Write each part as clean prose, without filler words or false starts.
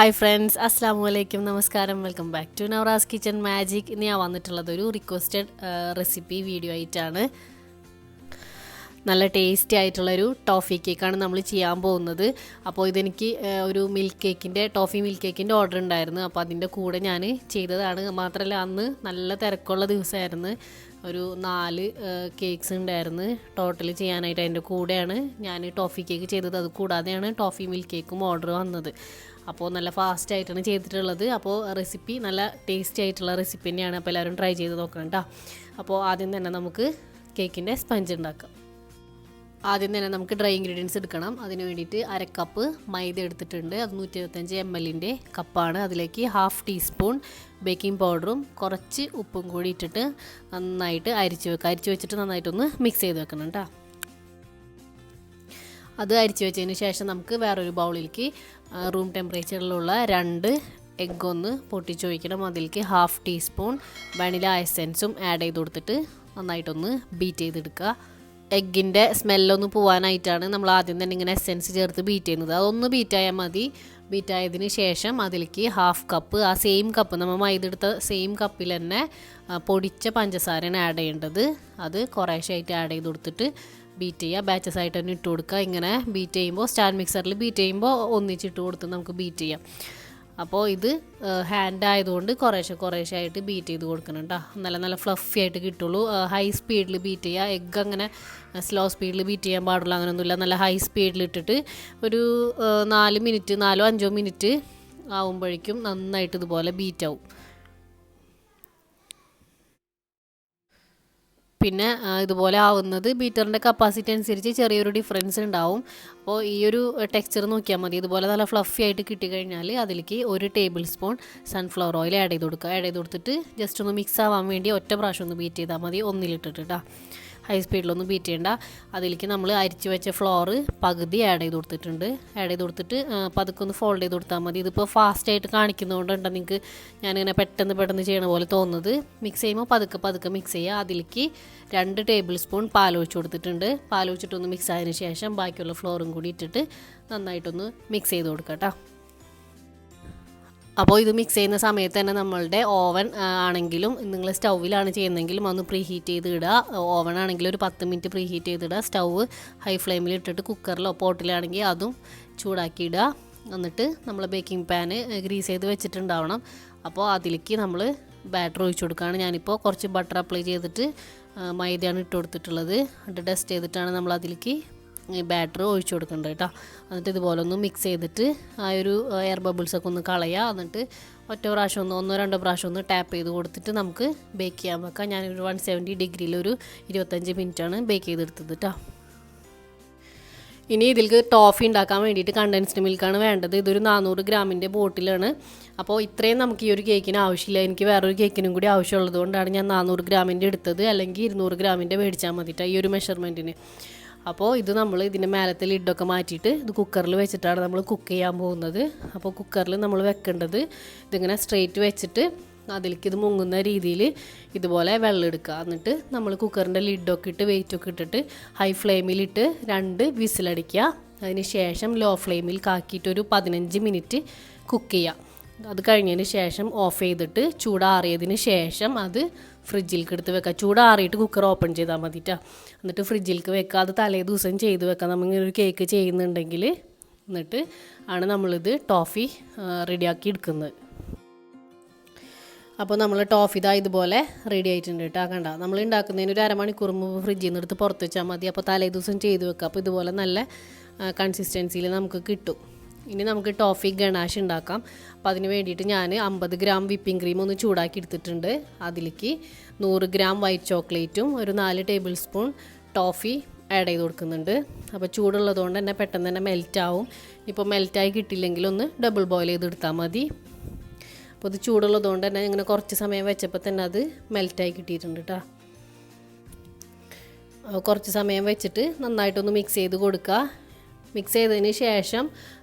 Hi friends, Assalamu alaikum, Namaskaram, welcome back to Noura's Kitchen Magic. ഇന്ന് ഞാൻ വന്നിട്ടുള്ളത് ഒരു റിക്വസ്റ്റഡ് റെസിപ്പി വീഡിയോ ആയിട്ടാണ്. നല്ല ടേസ്റ്റി ആയിട്ടുള്ളൊരു ടോഫി കേക്കാണ് നമ്മൾ ചെയ്യാൻ പോകുന്നത്. അപ്പോൾ ഇതെനിക്ക് ഒരു ടോഫി മിൽക്ക് കേക്കിൻ്റെ ഓർഡർ ഉണ്ടായിരുന്നു. അപ്പോൾ അതിൻ്റെ കൂടെ ഞാൻ ചെയ്തതാണ്. മാത്രമല്ല അന്ന് നല്ല തിരക്കുള്ള ദിവസമായിരുന്നു. ഒരു 4 കേക്ക്സ് ഉണ്ടായിരുന്നു ടോട്ടൽ ചെയ്യാനായിട്ട്. അതിൻ്റെ കൂടെയാണ് ഞാൻ ടോഫി കേക്ക് ചെയ്തത്. അത് കൂടാതെയാണ് ടോഫി മിൽക്ക് കേക്കും ഓർഡർ വന്നത്. അപ്പോൾ നല്ല ഫാസ്റ്റ് ആയിട്ടാണ് ചെയ്തിട്ടുള്ളത്. അപ്പോൾ റെസിപ്പി നല്ല ടേസ്റ്റി ആയിട്ടുള്ള റെസിപ്പി തന്നെയാണ്. അപ്പോൾ എല്ലാവരും ട്രൈ ചെയ്ത് നോക്കണം കേട്ടോ. അപ്പോൾ ആദ്യം തന്നെ നമുക്ക് കേക്കിൻ്റെ സ്പഞ്ച് ഉണ്ടാക്കാം. ആദ്യം തന്നെ നമുക്ക് ഡ്രൈ ഇൻഗ്രീഡിയൻസ് എടുക്കണം. അതിന് വേണ്ടിയിട്ട് 1/2 കപ്പ് മൈദ എടുത്തിട്ടുണ്ട്. അത് 125 ml കപ്പാണ്. അതിലേക്ക് 1/2 ടീസ്പൂൺ ബേക്കിംഗ് പൗഡറും കുറച്ച് ഉപ്പും കൂടി ഇട്ടിട്ട് നന്നായിട്ട് അരിച്ച് വെച്ചിട്ട് നന്നായിട്ടൊന്ന് മിക്സ് ചെയ്ത് വെക്കണം കേട്ടോ. അത് അരിച്ച് വെച്ചതിന് ശേഷം നമുക്ക് വേറൊരു ബൗളിലേക്ക് റൂം ടെമ്പറേച്ചറിലുള്ള 2 എഗ്ഗ് ഒന്ന് പൊട്ടിച്ച് ഒഴിക്കണം. അതിലേക്ക് 1/2 ടീസ്പൂൺ വനില എസെൻസും ആഡ് ചെയ്ത് കൊടുത്തിട്ട് നന്നായിട്ടൊന്ന് ബീറ്റ് ചെയ്തെടുക്കുക. എഗ്ഗിൻ്റെ സ്മെല്ലൊന്ന് പോകാനായിട്ടാണ് നമ്മൾ ആദ്യം തന്നെ ഇങ്ങനെ എസെൻസ് ചേർത്ത് ബീറ്റ് ചെയ്യുന്നത്. അതൊന്ന് ബീറ്റായാൽ മതി. ബീറ്റായതിന് ശേഷം അതിലേക്ക് 1/2 കപ്പ്, ആ സെയിം കപ്പ് നമ്മൾ മൈദ എടുത്ത സെയിം കപ്പിൽ തന്നെ പൊടിച്ച പഞ്ചസാരയാണ് ആഡ് ചെയ്യേണ്ടത്. അത് കുറേശ്ശായിട്ട് ആഡ് ചെയ്ത് കൊടുത്തിട്ട് ബീറ്റ് ചെയ്യുക. ബാച്ചസ് ആയിട്ട് തന്നെ ഇട്ട് കൊടുക്കുക. ഇങ്ങനെ ബീറ്റ് ചെയ്യുമ്പോൾ സ്റ്റാൻഡ് മിക്സറിൽ ബീറ്റ് ചെയ്യുമ്പോൾ ഒന്നിച്ചിട്ട് കൊടുത്ത് നമുക്ക് ബീറ്റ് ചെയ്യാം. അപ്പോൾ ഇത് ഹാൻഡ് ആയതുകൊണ്ട് കുറേശ്ശെ ആയിട്ട് ബീറ്റ് ചെയ്ത് കൊടുക്കണം കേട്ടോ. നല്ല ഫ്ലഫി ആയിട്ട് കിട്ടുള്ളൂ. ഹൈ സ്പീഡിൽ ബീറ്റ് ചെയ്യുക. എഗ്ഗ് അങ്ങനെ സ്ലോ സ്പീഡിൽ ബീറ്റ് ചെയ്യാൻ പാടില്ല, അങ്ങനെയൊന്നുമില്ല. നല്ല ഹൈ സ്പീഡിൽ ഇട്ടിട്ട് ഒരു 4-5 മിനിറ്റ് ആവുമ്പോഴേക്കും നന്നായിട്ട് ഇതുപോലെ ബീറ്റ് ആവും. പിന്നെ ഇതുപോലെ ആവുന്നത് ബീറ്ററിൻ്റെ കപ്പാസിറ്റി അനുസരിച്ച് ചെറിയൊരു ഡിഫറൻസ് ഉണ്ടാവും. അപ്പോൾ ഈ ഒരു ടെക്സ്ചർ നോക്കിയാൽ മതി. ഇതുപോലെ നല്ല ഫ്ലഫി ആയിട്ട് കിട്ടിക്കഴിഞ്ഞാൽ അതിലേക്ക് 1 table spoon sunflower oil add ചെയ്ത് കൊടുക്കുക. ആഡ് ചെയ്ത് കൊടുത്തിട്ട് ജസ്റ്റ് ഒന്ന് മിക്സ് ആവാൻ വേണ്ടി ഒറ്റ പ്രാവശ്യം ഒന്ന് ബീറ്റ് ചെയ്താൽ മതി. ഒന്നിലിട്ടിട്ട് കേട്ടോ. ഹൈ സ്പീഡിലൊന്നും ബീറ്റ് ചെയ്യണ്ട. അതിലേക്ക് നമ്മൾ അരിച്ച് വെച്ച ഫ്ലോറ് പകുതി ആഡ് ചെയ്ത് കൊടുത്തിട്ടുണ്ട്. ആഡ് ചെയ്ത് കൊടുത്തിട്ട് പതുക്കെ ഒന്ന് ഫോൾഡ് ചെയ്ത് കൊടുത്താൽ മതി. ഇതിപ്പോൾ ഫാസ്റ്റായിട്ട് കാണിക്കുന്നതുകൊണ്ടുണ്ട് നിങ്ങൾക്ക് ഞാനിങ്ങനെ പെട്ടെന്ന് ചെയ്യണ പോലെ തോന്നുന്നത്. മിക്സ് ചെയ്യുമ്പോൾ പതുക്കെ മിക്സ് ചെയ്യുക. അതിലേക്ക് 2 ടേബിൾ സ്പൂൺ പാൽ ഒഴിച്ച് കൊടുത്തിട്ടുണ്ട്. പാൽ ഒഴിച്ചിട്ടൊന്ന് മിക്സ് ആയതിനു ശേഷം ബാക്കിയുള്ള ഫ്ലോറും കൂടി ഇട്ടിട്ട് നന്നായിട്ടൊന്ന് മിക്സ് ചെയ്ത് കൊടുക്കാം കേട്ടോ. അപ്പോൾ ഇത് മിക്സ് ചെയ്യുന്ന സമയത്ത് തന്നെ നമ്മളുടെ ഓവൻ ആണെങ്കിലും നിങ്ങൾ സ്റ്റൗവിലാണ് ചെയ്യുന്നതെങ്കിലും ഒന്ന് പ്രീ ഹീറ്റ് ചെയ്ത് ഇടുക. ഓവൻ ആണെങ്കിൽ ഒരു 10 മിനിറ്റ് പ്രീ ഹീറ്റ് ചെയ്തിടുക. സ്റ്റൗവ് ഹൈ ഫ്ലെയിമിൽ ഇട്ടിട്ട് കുക്കറിലോ പോട്ടിലാണെങ്കിൽ അതും ചൂടാക്കി ഇടുക. എന്നിട്ട് നമ്മൾ ബേക്കിംഗ് പാന് ഗ്രീസ് ചെയ്ത് വെച്ചിട്ടുണ്ടാവണം. അപ്പോൾ അതിലേക്ക് നമ്മൾ ബാറ്റർ ഒഴിച്ച് കൊടുക്കുകയാണ്. ഞാനിപ്പോൾ കുറച്ച് ബട്ടർ അപ്ലൈ ചെയ്തിട്ട് മൈദയാണ് ഇട്ട് കൊടുത്തിട്ടുള്ളത്. എന്നിട്ട് ഡസ്റ്റ് ചെയ്തിട്ടാണ് നമ്മൾ അതിലേക്ക് ബാറ്റർ ഒഴിച്ചു കൊടുക്കേണ്ടത് കേട്ടോ. എന്നിട്ട് ഇതുപോലെ ഒന്ന് മിക്സ് ചെയ്തിട്ട് ആ ഒരു എയർ ബബിൾസൊക്കെ ഒന്ന് കളയുക. എന്നിട്ട് ഒന്നോ രണ്ടോ പ്രാവശ്യം ഒന്ന് ടാപ്പ് ചെയ്ത് കൊടുത്തിട്ട് നമുക്ക് ബേക്ക് ചെയ്യാൻ വെക്കാം. ഞാനൊരു 170 ഡിഗ്രിയിൽ ഒരു 25 മിനിറ്റാണ് ബേക്ക് ചെയ്തെടുത്തത് കേട്ടോ. ഇനി ഇതിലേക്ക് ടോഫി ഉണ്ടാക്കാൻ വേണ്ടിയിട്ട് കണ്ടൻസ്ഡ് മിൽക്കാണ് വേണ്ടത്. ഇതൊരു 400 ഗ്രാമിൻ്റെ ബോട്ടിലാണ്. അപ്പോൾ ഇത്രയും നമുക്ക് ഈ ഒരു കേക്കിന് ആവശ്യമില്ല. എനിക്ക് വേറൊരു കേക്കിനും കൂടി ആവശ്യമുള്ളത് കൊണ്ടാണ് ഞാൻ 400 ഗ്രാമിൻ്റെ എടുത്തത്. അല്ലെങ്കിൽ 200 ഗ്രാമിൻ്റെ മേടിച്ചാൽ മതിട്ടോ ഈ ഒരു മെഷർമെൻറ്റിന്. അപ്പോൾ ഇത് നമ്മൾ ഇതിൻ്റെ മേലത്തെ ലിഡൊക്കെ മാറ്റിയിട്ട് ഇത് കുക്കറിൽ വെച്ചിട്ടാണ് നമ്മൾ കുക്ക് ചെയ്യാൻ പോകുന്നത്. അപ്പോൾ കുക്കറിൽ നമ്മൾ വെക്കേണ്ടത് ഇതിങ്ങനെ സ്ട്രെയിറ്റ് വെച്ചിട്ട് അതിലേക്ക് ഇത് മുങ്ങുന്ന രീതിയിൽ ഇതുപോലെ വെള്ളം എടുക്കുക. എന്നിട്ട് നമ്മൾ കുക്കറിൻ്റെ ലിഡൊക്കെ ഇട്ട് വെയിറ്റൊക്കെ ഇട്ടിട്ട് ഹൈ ഫ്ലെയിമിലിട്ട് 2 വിസിലടിക്കുക. അതിന് ശേഷം ലോ ഫ്ലെയിമിൽ കാക്കിയിട്ടൊരു 15 മിനിറ്റ് കുക്ക് ചെയ്യുക. അത് കഴിഞ്ഞതിന് ശേഷം ഓഫ് ചെയ്തിട്ട് ചൂടാറിയതിന് ശേഷം അത് ഫ്രിഡ്ജിലേക്ക് എടുത്ത് വെക്കുക. ചൂടാറിയിട്ട് കുക്കർ ഓപ്പൺ ചെയ്താൽ മതിട്ടോ. എന്നിട്ട് ഫ്രിഡ്ജിലേക്ക് വെക്കുക. അത് തലേ ദിവസം ചെയ്ത് വെക്കാം നമ്മളിങ്ങനെ ഒരു കേക്ക് ചെയ്യുന്നുണ്ടെങ്കിൽ. എന്നിട്ട് ആണ് നമ്മളിത് ടോഫി റെഡിയാക്കി എടുക്കുന്നത്. അപ്പോൾ നമ്മൾ ടോഫി ഇതാ ഇതുപോലെ റെഡി ആയിട്ടുണ്ട് കേട്ടോ. കണ്ട നമ്മൾ ഉണ്ടാക്കുന്നതിന് ഒരു അരമണിക്കൂർ മുമ്പ് ഫ്രിഡ്ജിൽ നിന്ന് എടുത്ത് പുറത്ത് വെച്ചാൽ മതി. അപ്പോൾ തലേ ദിവസം ചെയ്ത് വെക്കുക. അപ്പോൾ ഇതുപോലെ നല്ല കൺസിസ്റ്റൻസിയിൽ നമുക്ക് കിട്ടും. ഇനി നമുക്ക് ടോഫി ഗണാഷ് ഉണ്ടാക്കാം. അപ്പോൾ അതിന് വേണ്ടിയിട്ട് ഞാൻ 50 ഗ്രാം വിപ്പിംഗ് ക്രീം ഒന്ന് ചൂടാക്കി എടുത്തിട്ടുണ്ട്. അതിലേക്ക് 100 ഗ്രാം വൈറ്റ് ചോക്ലേറ്റും ഒരു 4 ടേബിൾ സ്പൂൺ ടോഫി ആഡ് ചെയ്ത് കൊടുക്കുന്നുണ്ട്. അപ്പോൾ ചൂടുള്ളതുകൊണ്ട് തന്നെ പെട്ടെന്ന് തന്നെ മെൽറ്റാവും. ഇപ്പോൾ മെൽറ്റായി കിട്ടിയില്ലെങ്കിൽ ഒന്ന് ഡബിൾ ബോയിൽ ചെയ്തെടുത്താൽ മതി. അപ്പോൾ ഇത് ചൂടുള്ളതുകൊണ്ട് തന്നെ ഇങ്ങനെ കുറച്ച് സമയം വെച്ചപ്പോൾ തന്നെ അത് മെൽറ്റായി കിട്ടിയിട്ടുണ്ട് കേട്ടോ. കുറച്ച് സമയം വെച്ചിട്ട് നന്നായിട്ടൊന്ന് മിക്സ് ചെയ്ത് കൊടുക്കുക. മിക്സ് ചെയ്തതിന് ശേഷം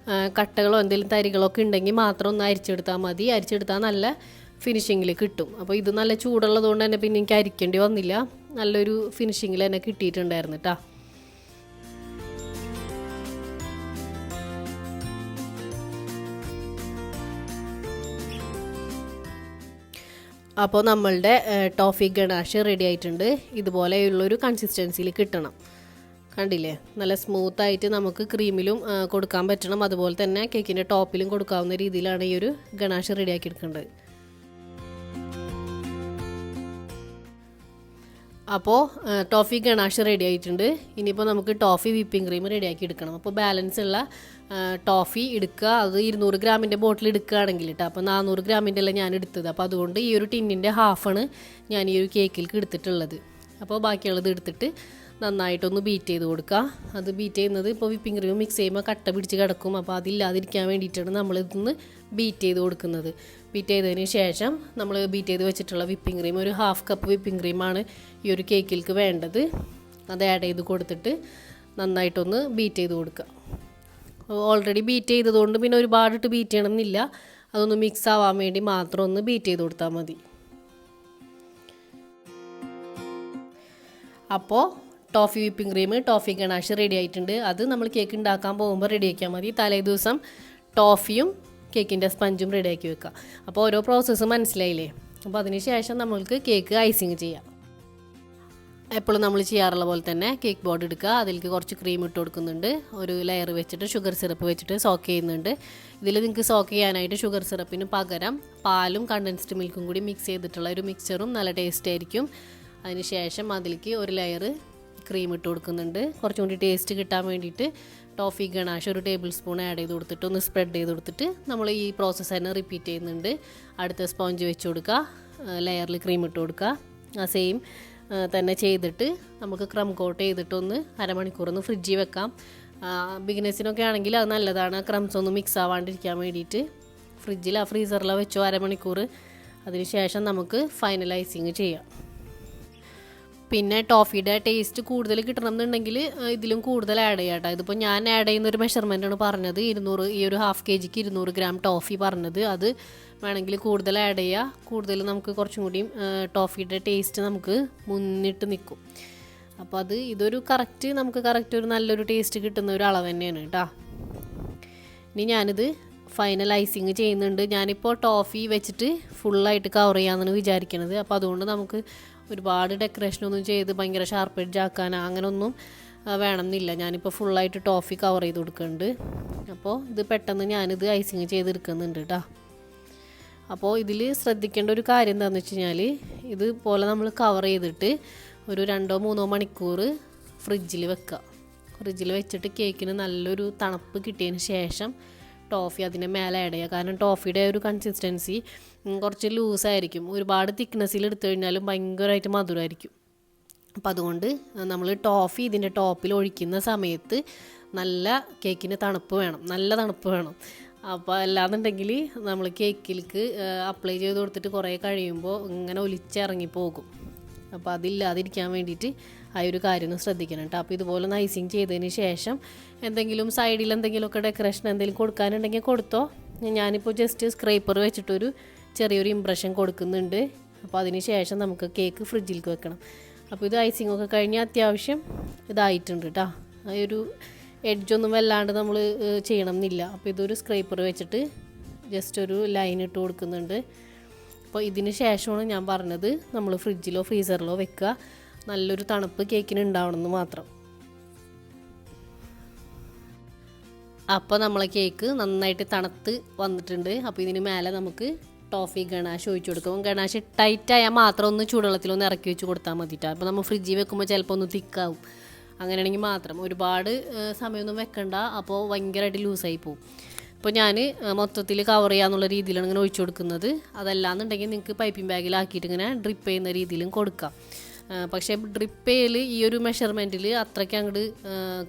കട്ടകളോ എന്തെങ്കിലും തരികളൊക്കെ ഉണ്ടെങ്കിൽ മാത്രം ഒന്ന് അരിച്ചെടുത്താൽ മതി. അരിച്ചെടുത്താൽ നല്ല ഫിനിഷിങ്ങിൽ കിട്ടും. അപ്പോൾ ഇത് നല്ല ചൂടുള്ളതുകൊണ്ട് തന്നെ പിന്നെ എനിക്ക് അരിക്കേണ്ടി വന്നില്ല. നല്ലൊരു ഫിനിഷിങ്ങിൽ തന്നെ കിട്ടിയിട്ടുണ്ടായിരുന്നു കേട്ടോ. അപ്പോൾ നമ്മളുടെ ടോഫി ഗണാഷ് റെഡി ആയിട്ടുണ്ട്. ഇതുപോലെയുള്ളൊരു കൺസിസ്റ്റൻസിയിൽ കിട്ടണം. കണ്ടില്ലേ, നല്ല സ്മൂത്തായിട്ട് നമുക്ക് ക്രീമിലും കൊടുക്കാൻ പറ്റണം. അതുപോലെ തന്നെ കേക്കിൻ്റെ ടോപ്പിലും കൊടുക്കാവുന്ന രീതിയിലാണ് ഈ ഒരു ഗണാഷ് റെഡിയാക്കി എടുക്കേണ്ടത്. അപ്പോൾ ടോഫി ഗണാഷ് റെഡി ആയിട്ടുണ്ട്. ഇനിയിപ്പോൾ നമുക്ക് ടോഫി വിപ്പിംഗ് ക്രീം റെഡിയാക്കി എടുക്കണം. അപ്പോൾ ബാലൻസ് ഉള്ള ടോഫി എടുക്കുക. അത് 200 ഗ്രാമിൻ്റെ ബോട്ടിൽ എടുക്കുകയാണെങ്കിൽ കേട്ടോ. അപ്പോൾ 400 ഗ്രാമിൻ്റെ അല്ല ഞാൻ എടുത്തത്. അപ്പോൾ അതുകൊണ്ട് ഈ ഒരു ടിന്നിൻ്റെ ഹാഫാണ് ഞാൻ ഈ ഒരു കേക്കിലേക്ക് എടുത്തിട്ടുള്ളത്. അപ്പോൾ ബാക്കിയുള്ളത് എടുത്തിട്ട് നന്നായിട്ടൊന്ന് ബീറ്റ് ചെയ്ത് കൊടുക്കുക. അത് ബീറ്റ് ചെയ്യുന്നത് ഇപ്പോൾ വിപ്പിംഗ് ക്രീം മിക്സ് ചെയ്യുമ്പോൾ കട്ട പിടിച്ച് കിടക്കും. അപ്പോൾ അതില്ലാതിരിക്കാൻ വേണ്ടിയിട്ടാണ് നമ്മളിതൊന്ന് ബീറ്റ് ചെയ്ത് കൊടുക്കുന്നത്. ബീറ്റ് ചെയ്തതിന് ശേഷം നമ്മൾ ബീറ്റ് ചെയ്ത് വെച്ചിട്ടുള്ള വിപ്പിംഗ് ക്രീം, ഒരു 1/2 കപ്പ് വിപ്പിംഗ് ക്രീമാണ് ഈ ഒരു കേക്കിലേക്ക് വേണ്ടത്. അത് ആഡ് ചെയ്ത് കൊടുത്തിട്ട് നന്നായിട്ടൊന്ന് ബീറ്റ് ചെയ്ത് കൊടുക്കുക. ഓൾറെഡി ബീറ്റ് ചെയ്തതുകൊണ്ട് പിന്നെ ഒരുപാടിട്ട് ബീറ്റ് ചെയ്യണമെന്നില്ല. അതൊന്ന് മിക്സ് ആവാൻ വേണ്ടി മാത്രം ഒന്ന് ബീറ്റ് ചെയ്ത് കൊടുത്താൽ മതി. അപ്പോൾ toffee whipping cream, toffee ganache ready ആയിട്ടുണ്ട്. അത് നമ്മൾ കേക്ക് ഉണ്ടാക്കാൻ പോകുമ്പോൾ റെഡിയാക്കിയാൽ മതി. തലേ ദിവസം ടോഫിയും കേക്കിൻ്റെ സ്പഞ്ചും റെഡിയാക്കി വെക്കുക. അപ്പോൾ ഓരോ പ്രോസസ്സ് മനസ്സിലായില്ലേ? അപ്പോൾ അതിന് ശേഷം നമ്മൾക്ക് കേക്ക് ഐസിങ് ചെയ്യാം. എപ്പോഴും നമ്മൾ ചെയ്യാറുള്ള പോലെ തന്നെ കേക്ക് ബോർഡ് എടുക്കുക. അതിലേക്ക് കുറച്ച് ക്രീം ഇട്ട് കൊടുക്കുന്നുണ്ട്. ഒരു ലെയർ വെച്ചിട്ട് ഷുഗർ സിറപ്പ് വെച്ചിട്ട് സോക്ക് ചെയ്യുന്നുണ്ട്. ഇതിൽ നിങ്ങൾക്ക് സോക്ക് ചെയ്യാനായിട്ട് ഷുഗർ സിറപ്പിന് പകരം പാലും കണ്ടൻസ്ഡ് മിൽക്കും കൂടി മിക്സ് ചെയ്തിട്ടുള്ള ഒരു മിക്സറും നല്ല ടേസ്റ്റ് ആയിരിക്കും. അതിന് ശേഷം അതിലേക്ക് ഒരു ലെയർ ക്രീം ഇട്ട് കൊടുക്കുന്നുണ്ട്. കുറച്ചും കൂടി ടേസ്റ്റ് കിട്ടാൻ വേണ്ടിയിട്ട് ടോഫി ഗണാഷ് ഒരു ടേബിൾ സ്പൂൺ ആഡ് ചെയ്ത് കൊടുത്തിട്ട് ഒന്ന് സ്പ്രെഡ് ചെയ്ത് കൊടുത്തിട്ട് നമ്മൾ ഈ പ്രോസസ്സ് തന്നെ റിപ്പീറ്റ് ചെയ്യുന്നുണ്ട്. അടുത്ത സ്പോഞ്ച് വെച്ച് കൊടുക്കുക, ലെയറിൽ ക്രീം ഇട്ട് കൊടുക്കുക. ആ സെയിം തന്നെ ചെയ്തിട്ട് നമുക്ക് ക്രം കോട്ട് ചെയ്തിട്ടൊന്ന് അരമണിക്കൂറൊന്ന് ഫ്രിഡ്ജിൽ വെക്കാം. ബിഗിനേഴ്സിനൊക്കെ ആണെങ്കിൽ അത് നല്ലതാണ്, ക്രംസ് ഒന്നും മിക്സ് ആവാണ്ടിരിക്കാൻ വേണ്ടിയിട്ട്. ഫ്രിഡ്ജിലോ ഫ്രീസറിലോ വെച്ചോ അരമണിക്കൂർ. അതിന് ശേഷം നമുക്ക് ഫൈനൽ ഐസിങ് ചെയ്യാം. പിന്നെ ടോഫിയുടെ ടേസ്റ്റ് കൂടുതൽ കിട്ടണം എന്നുണ്ടെങ്കിൽ ഇതിലും കൂടുതൽ ആഡ് ചെയ്യാം കേട്ടോ. ഇതിപ്പോൾ ഞാൻ ആഡ് ചെയ്യുന്ന ഒരു മെഷർമെൻറ്റാണ് പറഞ്ഞത്. 200, ഈ ഒരു 1/2 kgക്ക് 200 ഗ്രാം ടോഫി പറഞ്ഞത്. അത് വേണമെങ്കിൽ കൂടുതൽ ആഡ് ചെയ്യുക. കൂടുതൽ നമുക്ക് കുറച്ചും കൂടിയും ടോഫിയുടെ ടേസ്റ്റ് നമുക്ക് മുന്നിട്ട് നിൽക്കും. അപ്പോൾ ഇതൊരു കറക്റ്റ് ഒരു നല്ലൊരു ടേസ്റ്റ് കിട്ടുന്ന ഒരു അളവ് തന്നെയാണ് കേട്ടോ. ഇനി ഞാനിത് ഫൈനൽ ഐസിങ് ചെയ്യുന്നുണ്ട്. ഞാനിപ്പോൾ ടോഫി വെച്ചിട്ട് ഫുള്ളായിട്ട് കവർ ചെയ്യാമെന്നാണ് വിചാരിക്കുന്നത്. അപ്പോൾ അതുകൊണ്ട് നമുക്ക് ഒരുപാട് ഡെക്കറേഷനൊന്നും ചെയ്ത് ഭയങ്കര ഷാർപ്പ് എഡ്ജ് ആക്കാൻ അങ്ങനെയൊന്നും വേണമെന്നില്ല. ഞാനിപ്പോൾ ഫുള്ളായിട്ട് ടോഫി കവർ ചെയ്ത് കൊടുക്കുന്നുണ്ട്. അപ്പോൾ ഇത് പെട്ടെന്ന് ഞാനിത് ഐസിങ് ചെയ്തെടുക്കുന്നുണ്ട് കേട്ടോ. അപ്പോൾ ഇതിൽ ശ്രദ്ധിക്കേണ്ട ഒരു കാര്യം എന്താണെന്ന് വെച്ച് കഴിഞ്ഞാൽ, ഇതുപോലെ നമ്മൾ കവർ ചെയ്തിട്ട് ഒരു 2-3 മണിക്കൂർ ഫ്രിഡ്ജിൽ വെക്കുക. ഫ്രിഡ്ജിൽ വെച്ചിട്ട് കേക്കിന് നല്ലൊരു തണുപ്പ് കിട്ടിയതിന് ശേഷം ടോഫി അതിൻ്റെ മേലെ ആഡ് ചെയ്യുക. കാരണം ടോഫിയുടെ ഒരു കൺസിസ്റ്റൻസി കുറച്ച് ലൂസായിരിക്കും. ഒരുപാട് തിക്നെസ്സിൽ എടുത്തു കഴിഞ്ഞാലും ഭയങ്കരമായിട്ട് മധുരമായിരിക്കും. അപ്പോൾ അതുകൊണ്ട് നമ്മൾ ടോഫി ഇതിൻ്റെ ടോപ്പിൽ ഒഴിക്കുന്ന സമയത്ത് നല്ല കേക്കിന് തണുപ്പ് വേണം, നല്ല തണുപ്പ് വേണം. അപ്പോൾ അല്ലാന്നുണ്ടെങ്കിൽ നമ്മൾ കേക്കിലേക്ക് അപ്ലൈ ചെയ്ത് കൊടുത്തിട്ട് കുറേ കഴിയുമ്പോൾ ഇങ്ങനെ ഒലിച്ചിറങ്ങി പോകും. അപ്പോൾ അതില്ലാതിരിക്കാൻ വേണ്ടിയിട്ട് ആ ഒരു കാര്യം ഒന്ന് ശ്രദ്ധിക്കണം കേട്ടോ. അപ്പോൾ ഇതുപോലെ ഒന്ന് ഐസിങ് ചെയ്തതിന് ശേഷം എന്തെങ്കിലും സൈഡിൽ എന്തെങ്കിലുമൊക്കെ ഡെക്കറേഷൻ എന്തെങ്കിലും കൊടുക്കാനുണ്ടെങ്കിൽ കൊടുത്തോ. ഞാനിപ്പോൾ ജസ്റ്റ് സ്ക്രൈപ്പർ വെച്ചിട്ടൊരു ചെറിയൊരു ഇംപ്രഷൻ കൊടുക്കുന്നുണ്ട്. അപ്പോൾ അതിന് ശേഷം നമുക്ക് കേക്ക് ഫ്രിഡ്ജിലേക്ക് വെക്കണം. അപ്പോൾ ഇത് ഐസിങ് ഒക്കെ കഴിഞ്ഞ് അത്യാവശ്യം ഇതായിട്ടുണ്ട് കേട്ടോ. ആ ഒരു എഡ്ജൊന്നും വല്ലാണ്ട് നമ്മൾ ചെയ്യണം എന്നില്ല. അപ്പോൾ ഇതൊരു സ്ക്രൈപ്പർ വെച്ചിട്ട് ജസ്റ്റ് ഒരു ലൈൻ ഇട്ട് കൊടുക്കുന്നുണ്ട്. അപ്പോൾ ഇതിന് ശേഷമാണ് ഞാൻ പറഞ്ഞത് നമ്മൾ ഫ്രിഡ്ജിലോ ഫ്രീസറിലോ വെക്കുക. നല്ലൊരു തണുപ്പ് കേക്കിന് ഉണ്ടാവണമെന്ന് മാത്രം. അപ്പോൾ നമ്മളെ കേക്ക് നന്നായിട്ട് തണുത്ത് വന്നിട്ടുണ്ട്. അപ്പോൾ ഇതിന് മേലെ നമുക്ക് ടോഫി ഗണാഷ് ഒഴിച്ചു കൊടുക്കും. ഗണാഷ് ടൈറ്റായാൽ മാത്രം ഒന്ന് ചൂടുവെള്ളത്തിലൊന്ന് ഇറക്കി വെച്ച് കൊടുത്താൽ മതിട്ടോ. അപ്പോൾ നമ്മൾ ഫ്രിഡ്ജിൽ വെക്കുമ്പോൾ ചിലപ്പോൾ ഒന്ന് തിക്കാവും. അങ്ങനെയാണെങ്കിൽ മാത്രം, ഒരുപാട് സമയമൊന്നും വെക്കണ്ട. അപ്പോൾ ഭയങ്കരമായിട്ട് ലൂസായി പോകും. അപ്പോൾ ഞാൻ മൊത്തത്തിൽ കവർ ചെയ്യാന്നുള്ള രീതിയിലാണ് ഇങ്ങനെ ഒഴിച്ചു കൊടുക്കുന്നത്. അതല്ലാന്നുണ്ടെങ്കിൽ നിങ്ങൾക്ക് പൈപ്പിംഗ് ബാഗിലാക്കിയിട്ട് ഇങ്ങനെ ഡ്രിപ്പ് ചെയ്യുന്ന രീതിയിലും കൊടുക്കാം. പക്ഷേ ഡ്രിപ്പ് ചെയ്യൽ ഈ ഒരു മെഷർമെൻറ്റിൽ അത്രയ്ക്ക് അങ്ങോട്ട്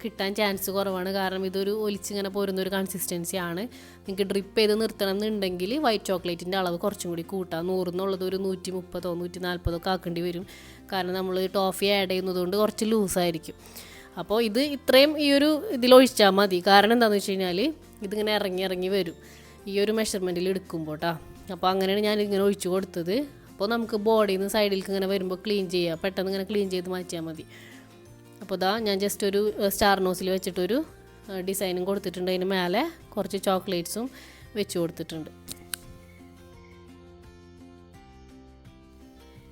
കിട്ടാൻ ചാൻസ് കുറവാണ്. കാരണം ഇതൊരു ഒലിച്ചിങ്ങനെ പോരുന്നൊരു കൺസിസ്റ്റൻസിയാണ്. നിങ്ങൾക്ക് ഡ്രിപ്പ് ചെയ്ത് നിർത്തണം എന്നുണ്ടെങ്കിൽ വൈറ്റ് ചോക്ലേറ്റിൻ്റെ അളവ് കുറച്ചും കൂടി കൂട്ടാം. 100 എന്നുള്ളത് ഒരു 130 140 ആക്കേണ്ടി വരും. കാരണം നമ്മൾ ടോഫി ആഡ് ചെയ്യുന്നതുകൊണ്ട് കുറച്ച് ലൂസായിരിക്കും. അപ്പോൾ ഇത്രയും ഈ ഒരു ഇതിലൊഴിച്ചാൽ മതി. കാരണം എന്താണെന്ന് വെച്ച് കഴിഞ്ഞാൽ ഇതിങ്ങനെ ഇറങ്ങി വരും ഈ ഒരു മെഷർമെൻറ്റിൽ എടുക്കുമ്പോൾ കേട്ടോ. അപ്പോൾ അങ്ങനെയാണ് ഞാനിങ്ങനെ ഒഴിച്ചു കൊടുത്തത്. അപ്പോൾ നമുക്ക് ബോഡിയിൽ നിന്ന് സൈഡിലേക്ക് ഇങ്ങനെ വരുമ്പോൾ ക്ലീൻ ചെയ്യുക, പെട്ടെന്ന് ഇങ്ങനെ ക്ലീൻ ചെയ്ത് മാറ്റിയാൽ മതി. അപ്പോൾ ഞാൻ ജസ്റ്റ് ഒരു സ്റ്റാർ നോസിൽ വെച്ചിട്ടൊരു ഡിസൈനും കൊടുത്തിട്ടുണ്ട്. അതിന് മേലെ കുറച്ച് ചോക്ലേറ്റ്സും വെച്ച് കൊടുത്തിട്ടുണ്ട്.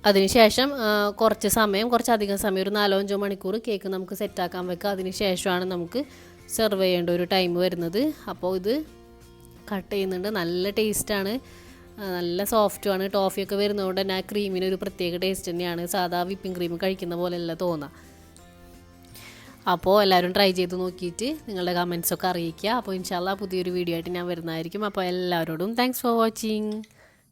അതിനുശേഷം കുറച്ചധികം സമയം ഒരു 4-5 മണിക്കൂർ കേക്ക് നമുക്ക് സെറ്റാക്കാൻ വെക്കുക. അതിനുശേഷമാണ് നമുക്ക് സെർവ് ചെയ്യേണ്ട ഒരു ടൈം വരുന്നത്. അപ്പോൾ ഇത് കട്ട് ചെയ്യുന്നുണ്ട്. നല്ല ടേസ്റ്റാണ്, നല്ല സോഫ്റ്റുമാണ്. ടോഫിയൊക്കെ വരുന്നതുകൊണ്ട് തന്നെ ആ ക്രീമിന് ഒരു പ്രത്യേക ടേസ്റ്റ് തന്നെയാണ്. സാധാ വിപ്പിംഗ് ക്രീം കഴിക്കുന്ന പോലെയല്ല തോന്നുക. അപ്പോൾ എല്ലാവരും ട്രൈ ചെയ്ത് നോക്കിയിട്ട് നിങ്ങളുടെ കമൻസൊക്കെ അറിയിക്കുക. അപ്പോൾ ഇൻഷാല്ലാ പുതിയൊരു വീഡിയോ ആയിട്ട് ഞാൻ വരുന്നതായിരിക്കും. അപ്പോൾ എല്ലാവരോടും താങ്ക്സ് ഫോർ വാച്ചിങ്.